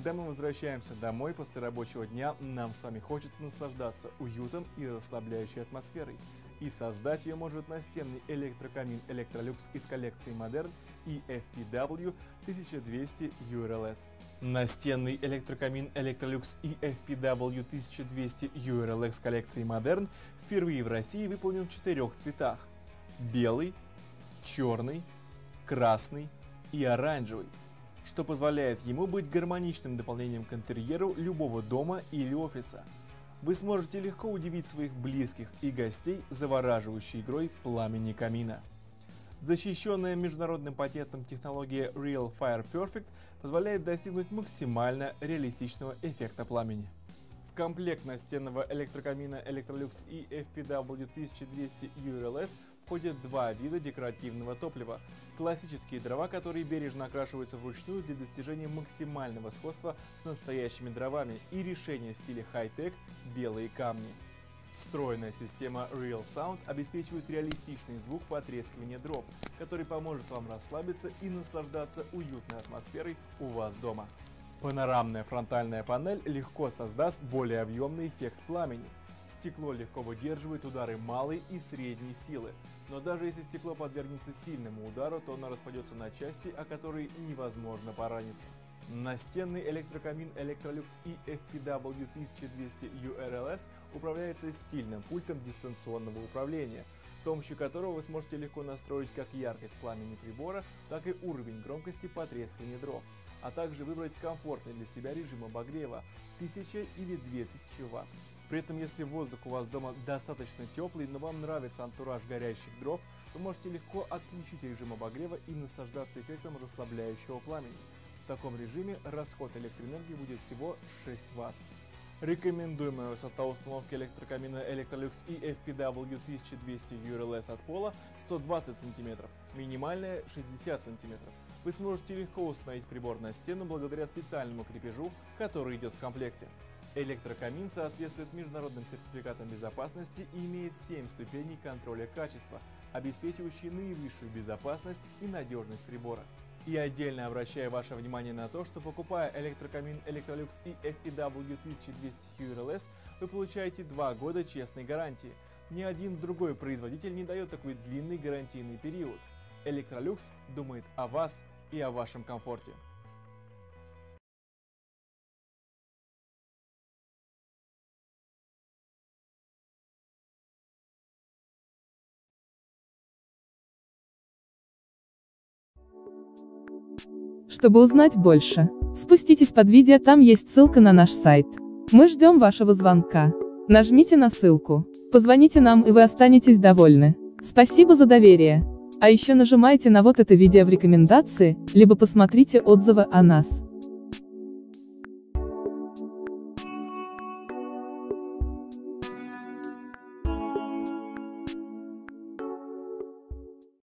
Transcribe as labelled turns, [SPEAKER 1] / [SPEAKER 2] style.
[SPEAKER 1] Когда мы возвращаемся домой после рабочего дня, нам с вами хочется наслаждаться уютом и расслабляющей атмосферой. И создать ее может настенный электрокамин Electrolux из коллекции Modern и FPW 1200 URLS. Настенный электрокамин Electrolux и FPW 1200 URLS коллекции Modern впервые в России выполнен в 4 цветах: белый, черный, красный и оранжевый, что позволяет ему быть гармоничным дополнением к интерьеру любого дома или офиса. Вы сможете легко удивить своих близких и гостей завораживающей игрой пламени камина. Защищенная международным патентом технология Real Fire Perfect позволяет достигнуть максимально реалистичного эффекта пламени. В комплект настенного электрокамина Electrolux и FPW 1200 URLS входят два вида декоративного топлива: классические дрова, которые бережно окрашиваются вручную для достижения максимального сходства с настоящими дровами, и решение в стиле хай-тек белые камни. Встроенная система Real Sound обеспечивает реалистичный звук потрескивания дров, который поможет вам расслабиться и наслаждаться уютной атмосферой у вас дома. Панорамная фронтальная панель легко создаст более объемный эффект пламени. Стекло легко выдерживает удары малой и средней силы, но даже если стекло подвергнется сильному удару, то оно распадется на части, о которые невозможно пораниться. Настенный электрокамин Electrolux и FPW 1200 URLS управляется стильным пультом дистанционного управления, с помощью которого вы сможете легко настроить как яркость пламени прибора, так и уровень громкости потрескивания дров, а также выбрать комфортный для себя режим обогрева 1000 или 2000 Вт. При этом, если воздух у вас дома достаточно теплый, но вам нравится антураж горящих дров, вы можете легко отключить режим обогрева и наслаждаться эффектом расслабляющего пламени. В таком режиме расход электроэнергии будет всего 6 Вт. Рекомендуемая высота установки электрокамина Electrolux и FPW 1200 URLS от пола 120 см, минимальная 60 см. Вы сможете легко установить прибор на стену благодаря специальному крепежу, который идет в комплекте. Электрокамин соответствует международным сертификатам безопасности и имеет 7 ступеней контроля качества, обеспечивающие наивысшую безопасность и надежность прибора. И отдельно обращаю ваше внимание на то, что, покупая электрокамин Electrolux и FPW 1200 URLS, вы получаете 2 года честной гарантии. Ни один другой производитель не дает такой длинный гарантийный период. Electrolux думает о вас и о вашем комфорте.
[SPEAKER 2] Чтобы узнать больше, спуститесь под видео, там есть ссылка на наш сайт. Мы ждем вашего звонка. Нажмите на ссылку, позвоните нам, и вы останетесь довольны. Спасибо за доверие. А еще нажимайте на вот это видео в рекомендации, либо посмотрите отзывы о нас.